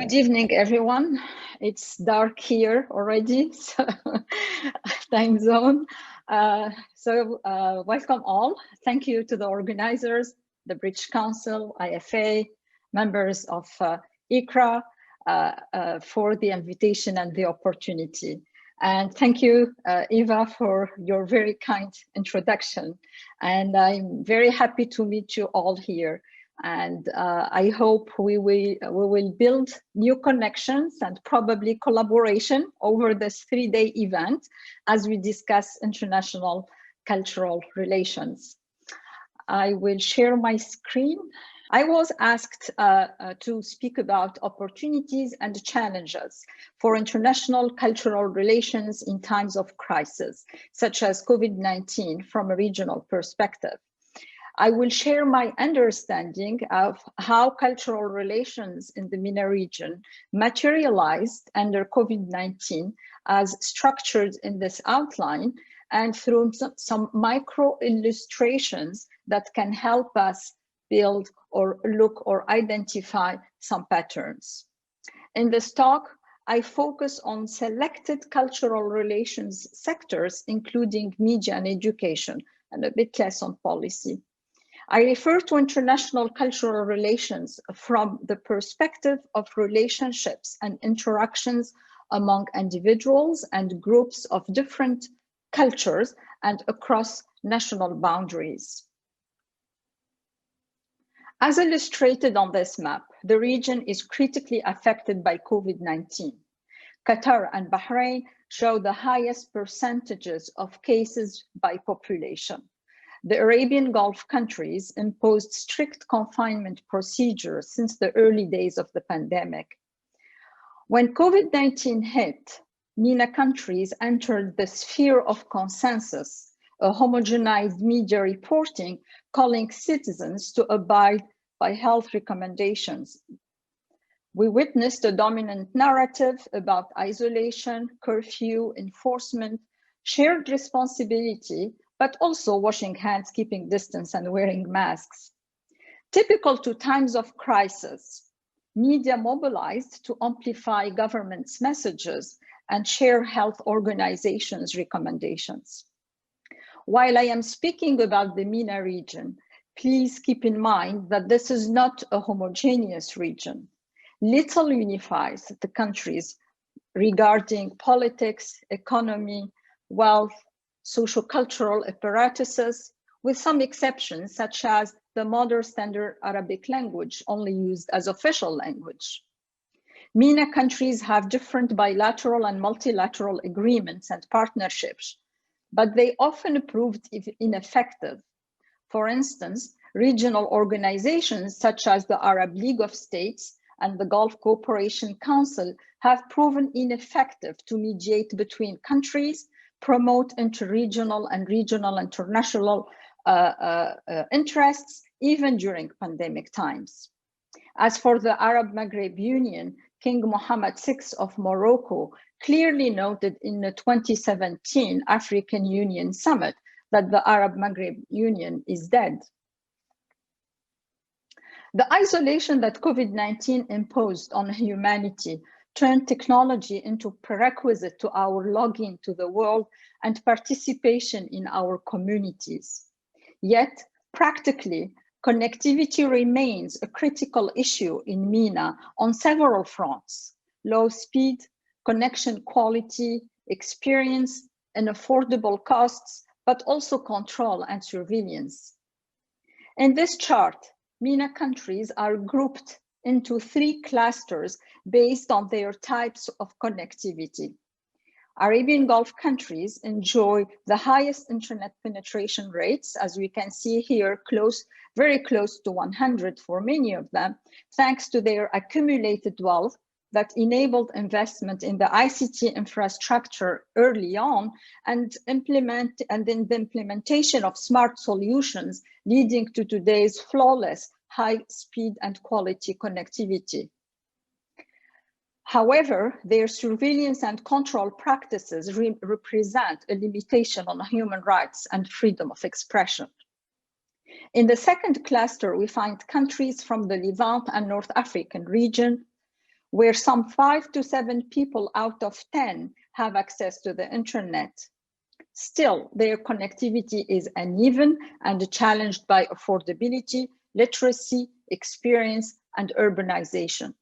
Good evening, everyone. It's dark here already, so time zone. Welcome all. Thank you to the organizers, the British Council, IFA, members of ICRRA for the invitation and the opportunity. And thank you, Eva, for your very kind introduction. And I'm very happy to meet you all here. And I hope we will build new connections and probably collaboration over this 3-day event as we discuss international cultural relations. I will share my screen. I was asked to speak about opportunities and challenges for international cultural relations in times of crisis, such as COVID-19 from a regional perspective. I will share my understanding of how cultural relations in the MENA region materialized under COVID-19 as structured in this outline and through some micro illustrations that can help us build or look or identify some patterns. In this talk, I focus on selected cultural relations sectors, including media and education, and a bit less on policy. I refer to international cultural relations from the perspective of relationships and interactions among individuals and groups of different cultures and across national boundaries. As illustrated on this map, the region is critically affected by COVID-19. Qatar and Bahrain show the highest percentages of cases by population. The Arabian Gulf countries imposed strict confinement procedures since the early days of the pandemic. When COVID-19 hit, MENA countries entered the sphere of consensus, a homogenized media reporting calling citizens to abide by health recommendations. We witnessed a dominant narrative about isolation, curfew, enforcement, shared responsibility, but also washing hands, keeping distance, and wearing masks. Typical to times of crisis, media mobilized to amplify government's messages and share health organizations' recommendations. While I am speaking about the MENA region, please keep in mind that this is not a homogeneous region. Little unifies the countries regarding politics, economy, wealth, socio-cultural apparatuses, with some exceptions, such as the modern standard Arabic language, only used as official language. MENA countries have different bilateral and multilateral agreements and partnerships, but they often proved ineffective. For instance, regional organizations such as the Arab League of States and the Gulf Cooperation Council have proven ineffective to mediate between countries, promote interregional and regional international interests, even during pandemic times. As for the Arab Maghreb Union, King Mohammed VI of Morocco clearly noted in the 2017 African Union Summit that the Arab Maghreb Union is dead. The isolation that COVID-19 imposed on humanity turned technology into prerequisite to our login to the world and participation in our communities. Yet, practically, connectivity remains a critical issue in MENA on several fronts: low speed, connection quality, experience, and affordable costs, but also control and surveillance. In this chart, MENA countries are grouped into 3 clusters based on their types of connectivity. Arabian Gulf countries enjoy the highest internet penetration rates, as we can see here, very close to 100 for many of them, thanks to their accumulated wealth that enabled investment in the ICT infrastructure early on and in the implementation of smart solutions, leading to today's flawless high speed and quality connectivity. However, their surveillance and control practices represent a limitation on human rights and freedom of expression. In the second cluster, we find countries from the Levant and North African region, where some 5 to 7 people out of 10 have access to the internet. Still, their connectivity is uneven and challenged by affordability, literacy, experience, and urbanization.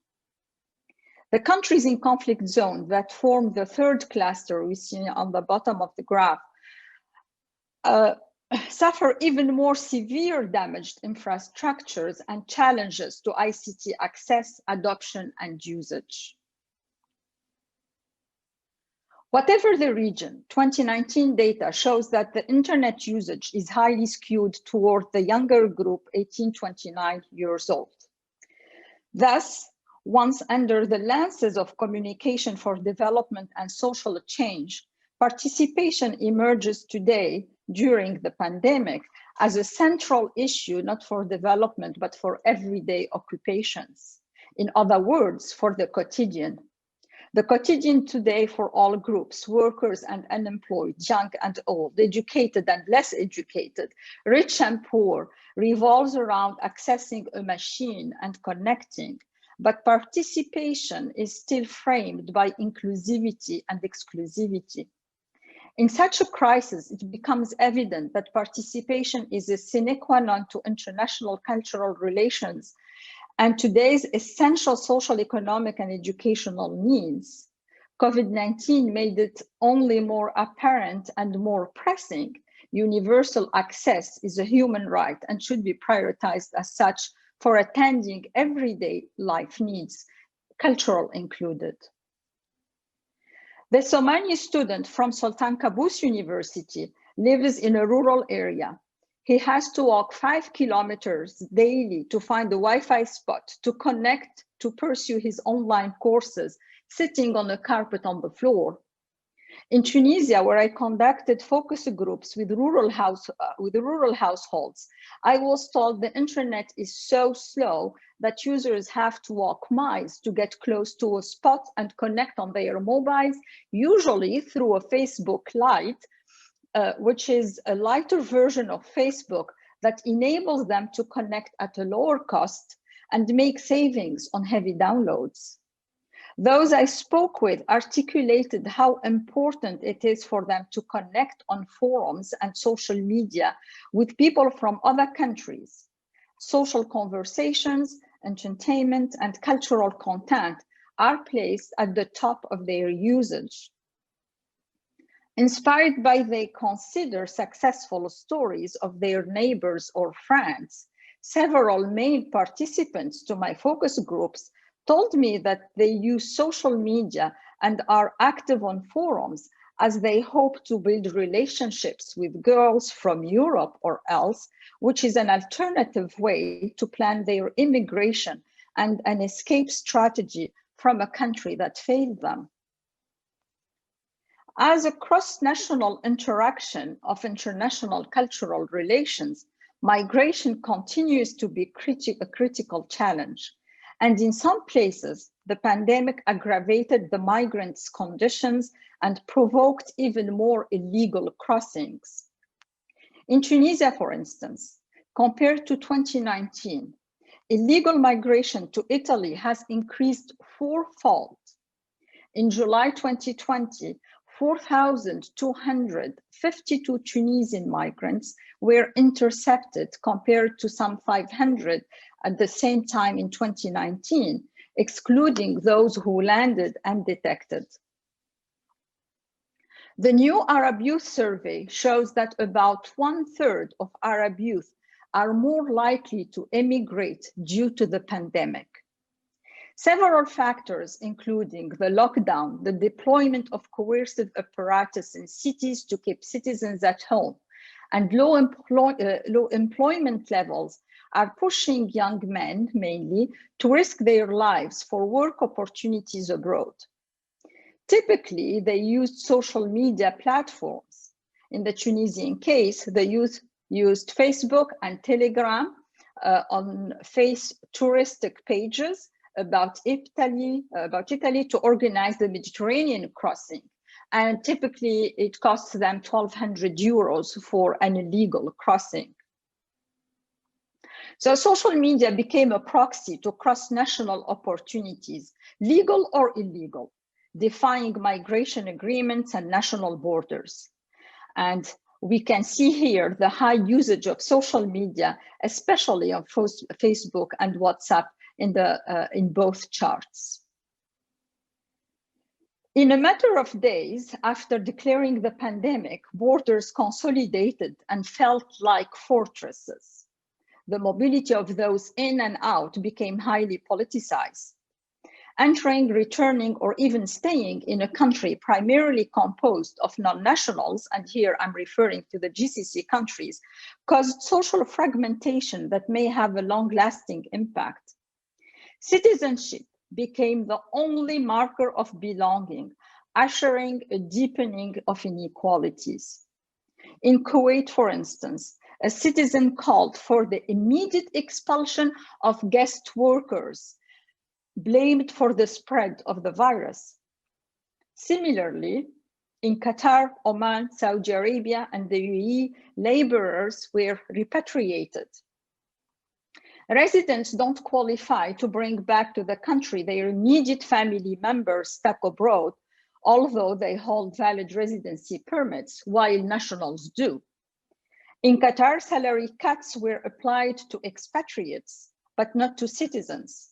The countries in conflict zones that form the third cluster we see on the bottom of the graph suffer even more severe damaged infrastructures and challenges to ICT access, adoption, and usage. Whatever the region, 2019 data shows that the internet usage is highly skewed toward the younger group, 18-29 years old. Thus, once under the lenses of communication for development and social change, participation emerges today during the pandemic as a central issue, not for development, but for everyday occupations. In other words, for the quotidian. The quotidian today for all groups, workers and unemployed, young and old, educated and less educated, rich and poor, revolves around accessing a machine and connecting, but participation is still framed by inclusivity and exclusivity. In such a crisis, it becomes evident that participation is a sine qua non to international cultural relations and today's essential social, economic, and educational needs. COVID-19 made it only more apparent and more pressing. Universal access is a human right and should be prioritized as such for attending everyday life needs, cultural included. The Somali student from Sultan Qaboos University lives in a rural area. He has to walk 5 kilometers daily to find a Wi-Fi spot to connect to pursue his online courses, sitting on a carpet on the floor. In Tunisia, where I conducted focus groups with rural households, I was told the internet is so slow that users have to walk miles to get close to a spot and connect on their mobiles, usually through a Facebook Lite, which is a lighter version of Facebook that enables them to connect at a lower cost and make savings on heavy downloads. Those I spoke with articulated how important it is for them to connect on forums and social media with people from other countries. Social conversations, entertainment, and cultural content are placed at the top of their usage. Inspired by they consider successful stories of their neighbors or friends, several male participants to my focus groups told me that they use social media and are active on forums as they hope to build relationships with girls from Europe or else, which is an alternative way to plan their immigration and an escape strategy from a country that failed them. As a cross-national interaction of international cultural relations, migration continues to be a critical challenge. And in some places, the pandemic aggravated the migrants' conditions and provoked even more illegal crossings. In Tunisia, for instance, compared to 2019, illegal migration to Italy has increased fourfold. In July 2020, 4,252 Tunisian migrants were intercepted compared to some 500 at the same time in 2019, excluding those who landed undetected. The new Arab Youth Survey shows that about 1/3 of Arab youth are more likely to emigrate due to the pandemic. Several factors, including the lockdown, the deployment of coercive apparatus in cities to keep citizens at home, and low employment levels are pushing young men, mainly, to risk their lives for work opportunities abroad. Typically, they used social media platforms. In the Tunisian case, the youth used Facebook and Telegram on touristic pages about Italy to organize the Mediterranean crossing. And typically it costs them 1,200 euros for an illegal crossing. So social media became a proxy to cross-national opportunities, legal or illegal, defying migration agreements and national borders. And we can see here the high usage of social media, especially on Facebook and WhatsApp in both charts. In a matter of days after declaring the pandemic, borders consolidated and felt like fortresses. The mobility of those in and out became highly politicized. Entering, returning, or even staying in a country primarily composed of non-nationals, and here I'm referring to the GCC countries, caused social fragmentation that may have a long-lasting impact. Citizenship became the only marker of belonging, ushering a deepening of inequalities. In Kuwait, for instance, a citizen called for the immediate expulsion of guest workers, blamed for the spread of the virus. Similarly, in Qatar, Oman, Saudi Arabia, and the UAE, laborers were repatriated. Residents don't qualify to bring back to the country their immediate family members stuck abroad, although they hold valid residency permits, while nationals do. In Qatar, salary cuts were applied to expatriates, but not to citizens.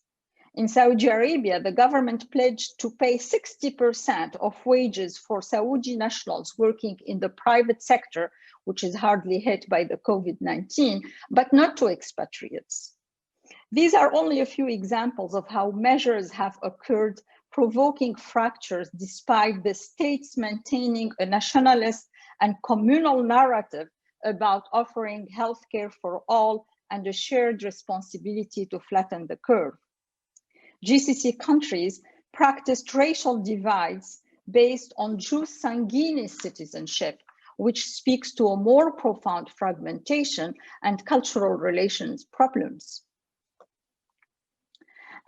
In Saudi Arabia, the government pledged to pay 60% of wages for Saudi nationals working in the private sector, which is hardly hit by the COVID-19, but not to expatriates. These are only a few examples of how measures have occurred, provoking fractures despite the states maintaining a nationalist and communal narrative about offering healthcare for all and a shared responsibility to flatten the curve. GCC countries practiced racial divides based on jus sanguinis citizenship, which speaks to a more profound fragmentation and cultural relations problems.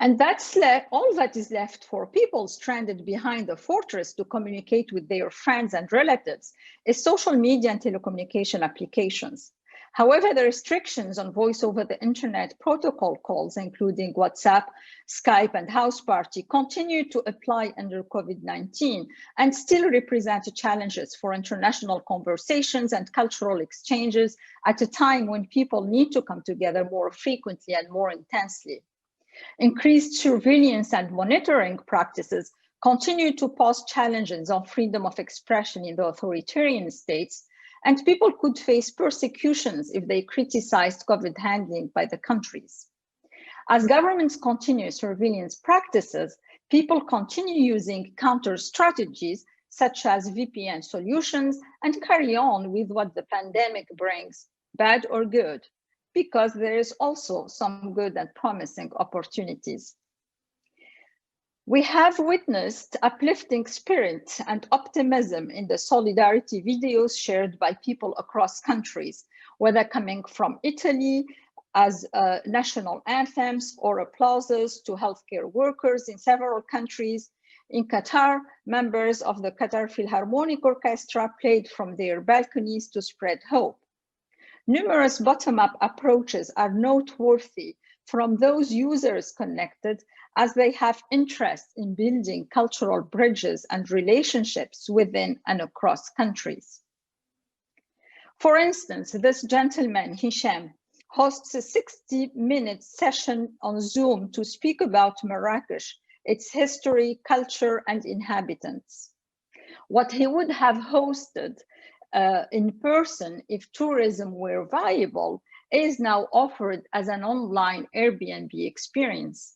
And that's all that is left for people stranded behind a fortress to communicate with their friends and relatives is social media and telecommunication applications. However, the restrictions on voice over the internet protocol calls, including WhatsApp, Skype, and House Party, continue to apply under COVID-19 and still represent challenges for international conversations and cultural exchanges at a time when people need to come together more frequently and more intensely. Increased surveillance and monitoring practices continue to pose challenges on freedom of expression in the authoritarian states, and people could face persecutions if they criticized COVID handling by the countries. As governments continue surveillance practices, people continue using counter strategies such as VPN solutions and carry on with what the pandemic brings, bad or good, because there is also some good and promising opportunities. We have witnessed uplifting spirit and optimism in the solidarity videos shared by people across countries, whether coming from Italy as national anthems or applauses to healthcare workers in several countries. In Qatar, members of the Qatar Philharmonic Orchestra played from their balconies to spread hope. Numerous bottom-up approaches are noteworthy from those users connected, as they have interest in building cultural bridges and relationships within and across countries. For instance, this gentleman, Hisham, hosts a 60-minute session on Zoom to speak about Marrakesh, its history, culture, and inhabitants. What he would have hosted in person if tourism were viable is now offered as an online Airbnb experience.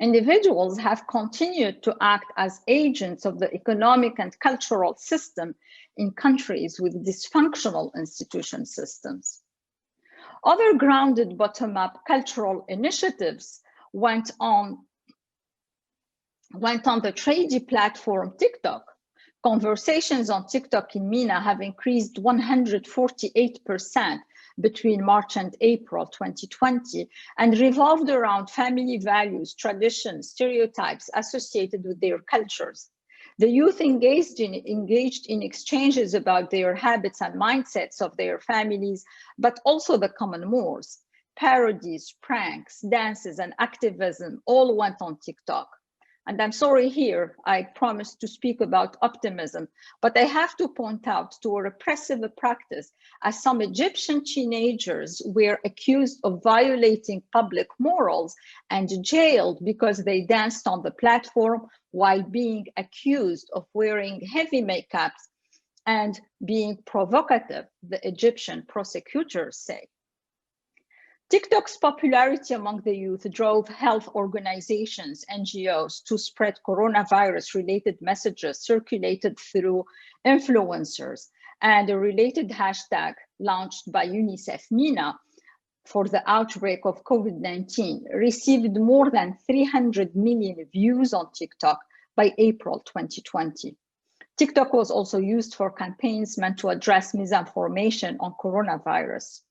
Individuals have continued to act as agents of the economic and cultural system in countries with dysfunctional institution systems. Other grounded bottom-up cultural initiatives went on the tradie platform TikTok. Conversations on TikTok in MENA have increased 148% between March and April 2020 and revolved around family values, traditions, stereotypes associated with their cultures. The youth engaged in exchanges about their habits and mindsets of their families, but also the common mores. Parodies, pranks, dances, and activism all went on TikTok. And I'm sorry here, I promised to speak about optimism, but I have to point out to a repressive practice as some Egyptian teenagers were accused of violating public morals and jailed because they danced on the platform while being accused of wearing heavy makeups and being provocative, the Egyptian prosecutors say. TikTok's popularity among the youth drove health organizations, NGOs, to spread coronavirus-related messages circulated through influencers, and a related hashtag launched by UNICEF MENA for the outbreak of COVID-19 received more than 300 million views on TikTok by April 2020. TikTok was also used for campaigns meant to address misinformation on coronavirus.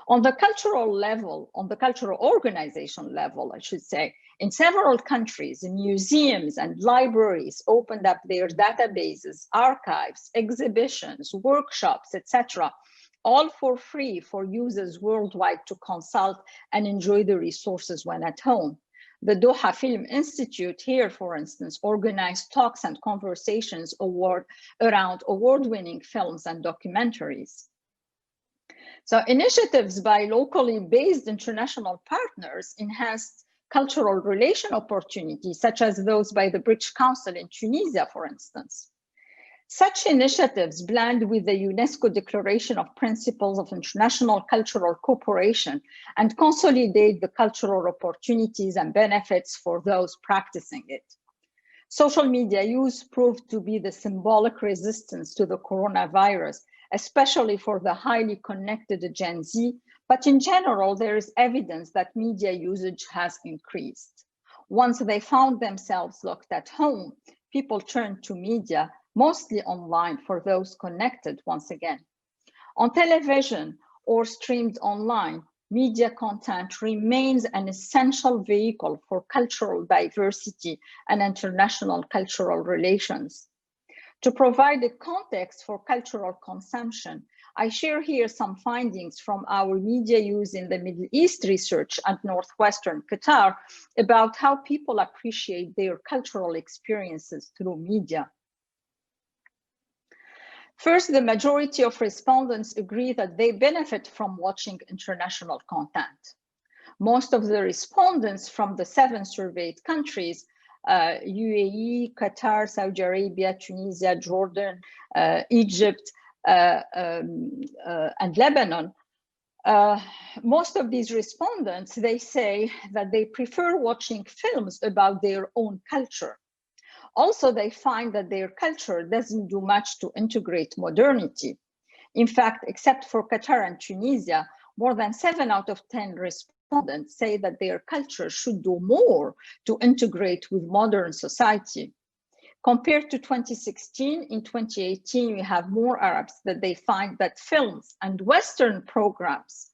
On the cultural level, on the cultural organization level, I should say, in several countries, museums and libraries opened up their databases, archives, exhibitions, workshops, etc., all for free for users worldwide to consult and enjoy the resources when at home. The Doha Film Institute here, for instance, organized talks and conversations around award-winning films and documentaries. So initiatives by locally based international partners enhanced cultural relation opportunities, such as those by the British Council in Tunisia, for instance. Such initiatives blend with the UNESCO Declaration of Principles of International Cultural Cooperation and consolidate the cultural opportunities and benefits for those practicing it. Social media use proved to be the symbolic resistance to the coronavirus, especially for the highly connected Gen Z, but in general, there is evidence that media usage has increased. Once they found themselves locked at home, people turned to media, mostly online for those connected once again. On television or streamed online, media content remains an essential vehicle for cultural diversity and international cultural relations. To provide a context for cultural consumption, I share here some findings from our media use in the Middle East research at Northwestern Qatar about how people appreciate their cultural experiences through media. First, the majority of respondents agree that they benefit from watching international content. Most of the respondents from the 7 surveyed countries, UAE, Qatar, Saudi Arabia, Tunisia, Jordan, Egypt, and Lebanon, most of these respondents, they say that they prefer watching films about their own culture. Also, they find that their culture doesn't do much to integrate modernity. In fact, except for Qatar and Tunisia, more than 7 out of 10 respondents say that their culture should do more to integrate with modern society. Compared to 2016, in 2018, we have more Arabs that they find that films and Western programs,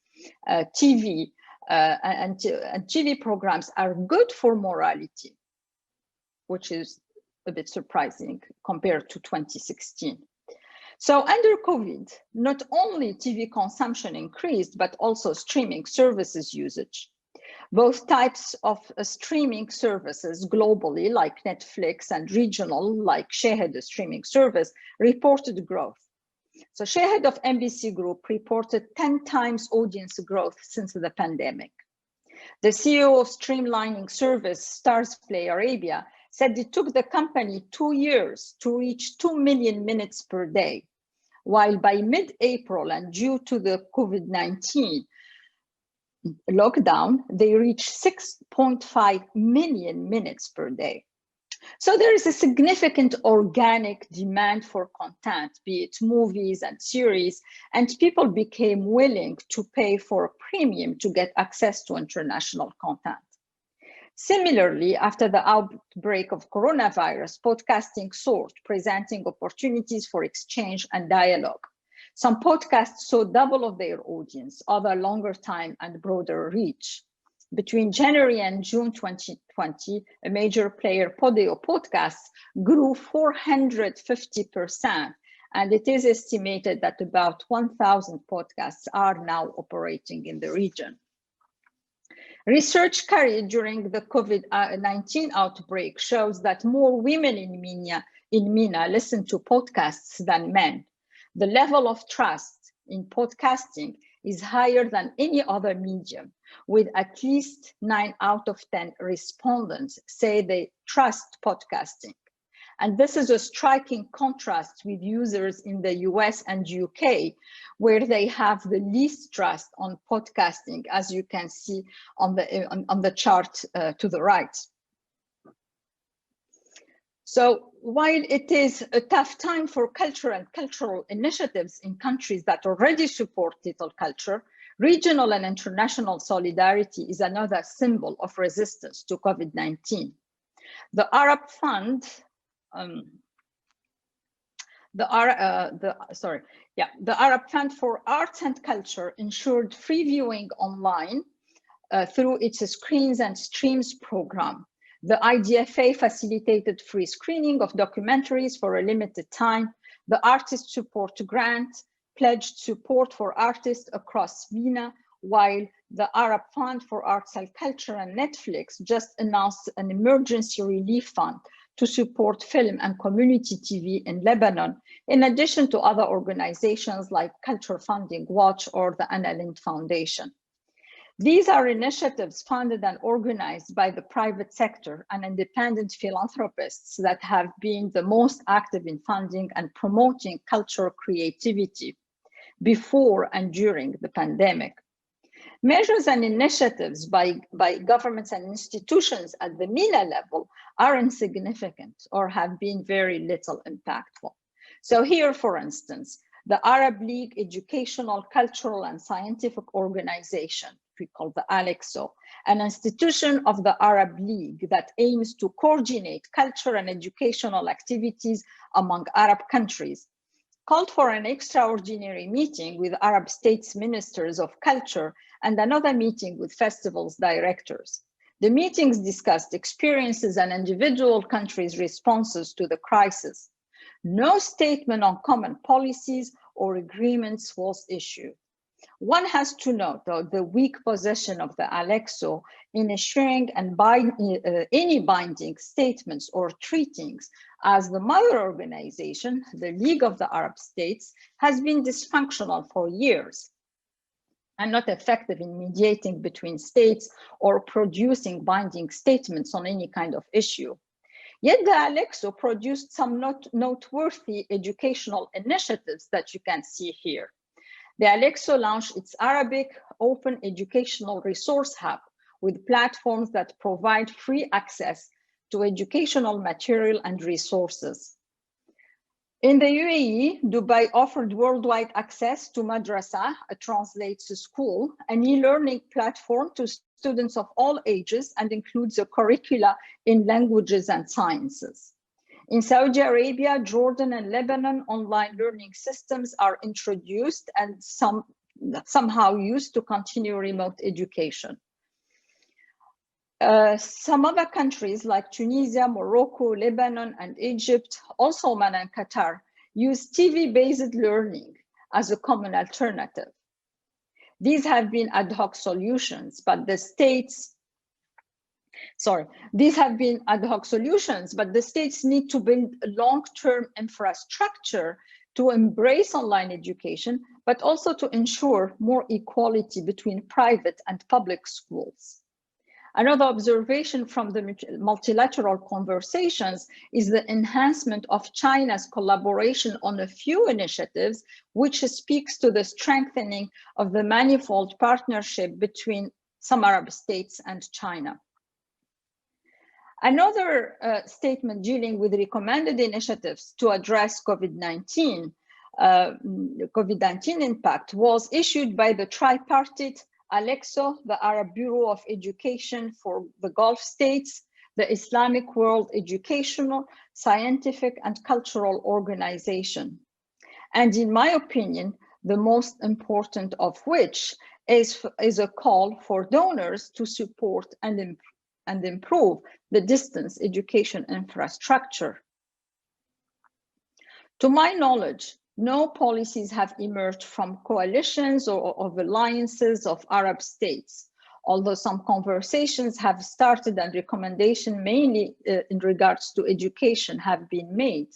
TV and TV programs are good for morality, which is a bit surprising compared to 2016. So under COVID, not only TV consumption increased, but also streaming services usage. Both types of streaming services globally, like Netflix, and regional, like Shahid streaming service, reported growth. So Shahid of NBC Group reported 10 times audience growth since the pandemic. The CEO of streamlining service Starzplay Arabia said it took the company 2 years to reach 2 million minutes per day, while by mid-April and due to the COVID-19 lockdown, they reached 6.5 million minutes per day. So there is a significant organic demand for content, be it movies and series, and people became willing to pay for a premium to get access to international content. Similarly, after the outbreak of coronavirus, podcasting soared, presenting opportunities for exchange and dialogue. Some podcasts saw double of their audience, other longer time and broader reach. Between January and June 2020, a major player, Podeo Podcasts, grew 450%, and it is estimated that about 1,000 podcasts are now operating in the region. Research carried during the COVID-19 outbreak shows that more women in MENA listen to podcasts than men. The level of trust in podcasting is higher than any other medium, with at least 9 out of 10 respondents say they trust podcasting. And this is a striking contrast with users in the US and UK, where they have the least trust on podcasting, as you can see on the chart to the right. So while it is a tough time for culture and cultural initiatives in countries that already support digital culture, regional and international solidarity is another symbol of resistance to COVID-19. The Arab Fund, the Arab Fund for Arts and Culture ensured free viewing online through its Screens and Streams program. The IDFA facilitated free screening of documentaries for a limited time. The Artist Support Grant pledged support for artists across MENA, while the Arab Fund for Arts and Culture and Netflix just announced an emergency relief fund to support film and community TV in Lebanon, in addition to other organizations like Culture Funding Watch or the Anna Lindh Foundation. These are initiatives funded and organized by the private sector and independent philanthropists that have been the most active in funding and promoting cultural creativity before and during the pandemic. Measures and initiatives by governments and institutions at the MENA level are insignificant or have been very little impactful. So here, for instance, the Arab League Educational, Cultural and Scientific Organization, we call the ALEXO, an institution of the Arab League that aims to coordinate culture and educational activities among Arab countries, called for an extraordinary meeting with Arab states ministers of culture and another meeting with festivals directors. The meetings discussed experiences and individual countries' responses to the crisis. No statement on common policies or agreements was issued. One has to note, though, the weak position of the ALEXO in issuing any binding statements or treaties, as the mother organization, the League of the Arab States, has been dysfunctional for years and not effective in mediating between states or producing binding statements on any kind of issue. Yet the ALEXO produced some noteworthy educational initiatives that you can see here. The ALEXO launched its Arabic Open Educational Resource Hub with platforms that provide free access to educational material and resources. In the UAE, Dubai offered worldwide access to Madrasa, a translates school, an e-learning platform to students of all ages and includes a curricula in languages and sciences. In Saudi Arabia, Jordan and Lebanon, online learning systems are introduced and somehow used to continue remote education. Some other countries like Tunisia, Morocco, Lebanon, and Egypt, also Oman and Qatar, use TV-based learning as a common alternative. These have been ad hoc solutions, but the states need to build a long-term infrastructure to embrace online education, but also to ensure more equality between private and public schools. Another observation from the multilateral conversations is the enhancement of China's collaboration on a few initiatives, which speaks to the strengthening of the manifold partnership between some Arab states and China. Another statement dealing with recommended initiatives to address COVID-19 impact was issued by the tripartite ALEXO, the Arab Bureau of Education for the Gulf States, the Islamic World Educational, Scientific and Cultural Organization. And in my opinion, the most important of which is a call for donors to support and improve the distance education infrastructure. To my knowledge, no policies have emerged from coalitions or of alliances of Arab states. although some conversations have started and recommendations mainly in regards to education have been made.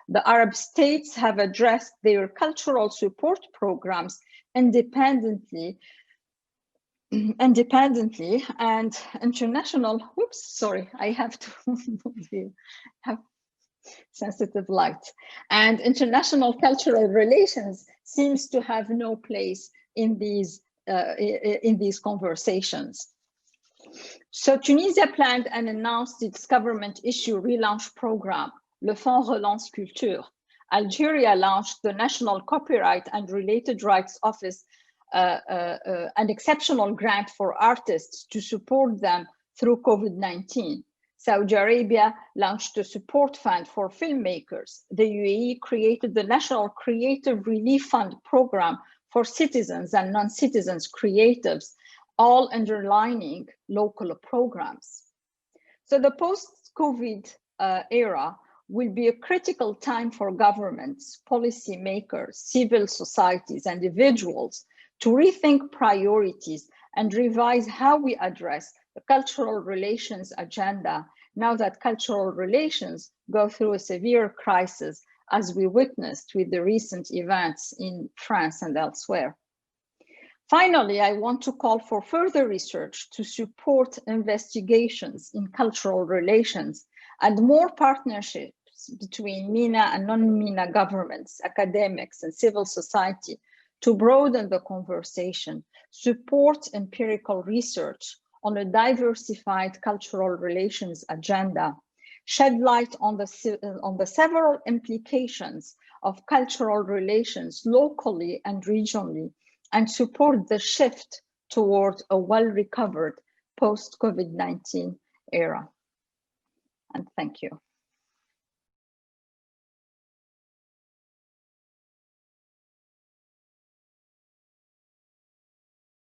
The Arab states have addressed their cultural support programs independently and international, whoops, sorry, I have to have sensitive light. And international cultural relations seems to have no place in these conversations. So Tunisia planned and announced its government issue relaunch program, Le Fonds Relance Culture. Algeria launched the National Copyright and Related Rights Office, an exceptional grant for artists to support them through COVID-19. Saudi Arabia launched a support fund for filmmakers. The UAE created the National Creative Relief Fund program for citizens and non-citizens creatives, all underlining local programs. So the post-COVID era will be a critical time for governments, policymakers, civil societies, and individuals to rethink priorities and revise how we address the cultural relations agenda now that cultural relations go through a severe crisis, as we witnessed with the recent events in France and elsewhere. Finally, I want to call for further research to support investigations in cultural relations and more partnerships between MENA and non-MENA governments, academics, and civil society to broaden the conversation, support empirical research on a diversified cultural relations agenda, shed light on the several implications of cultural relations locally and regionally, and support the shift toward a well-recovered post-COVID-19 era. And thank you.